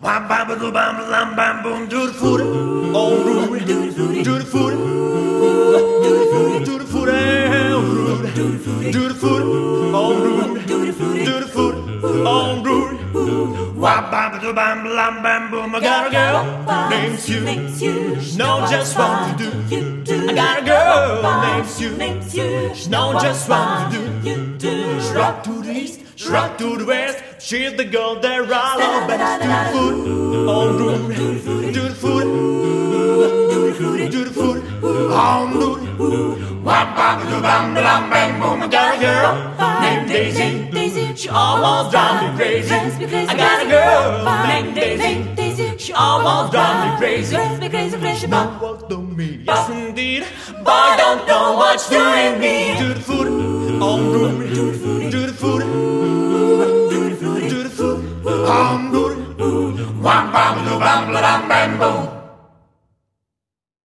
Wham bam ba bam lam bam boom tutti frutti. Oh Rudy, tutti frutti. Tutti frutti. Tutti frutti. Tutti frutti. Oh Rudy, tutti frutti. Tutti frutti. Oh Rudy. Wham bam ba bam lam bam boom. I got a girl named Sue. She knows just what to do. I got a girl named Sue. She knows just what to do. She rock to the east, she rock to the west. She's the girl that I love best. Tutti frutti, oh Rudy, tutti frutti, tutti frutti, oh Rudy. Wham bam bam bam bam boom. I got a girl named Daisy. She almost drives me crazy. I got a girl named Daisy. She almost drives me crazy. She knows what to me, yes indeed. But I don't know what's doing me. Tutti frutti, oh Rudy, tutti frutti. I'm good. Wham bam bam bam bam boom.